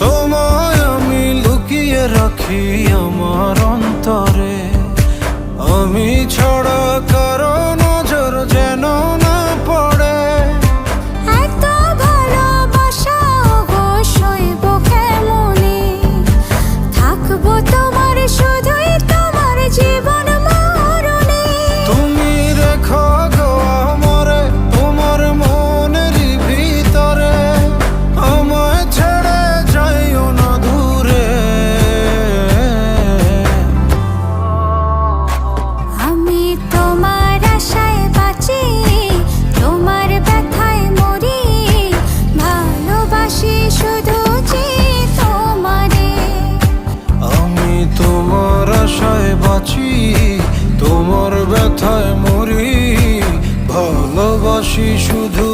তোমায় আমি লুকিয়ে রাখি আমার অন্তরে, আমি ছড়া কারো নজর যেন না পড়ে। এত ভালোবাসা গো সইব কেমনে, থাকবো তোমার শুধুই তোমার জীবন মরণে। তুমি রেখো গো আমরে তোমার মনের ভিতরে, আমায় ছেড়ে যাইও না দূরে। আমি তোমার আশায় বাঁচি, তোমার ব্যথায় মরি, ভালোবাসি শুধু যে তোমারে। আমি তোমার আশায় বাঁচি, তোমার ব্যথায় মরি, ভালোবাসি শুধু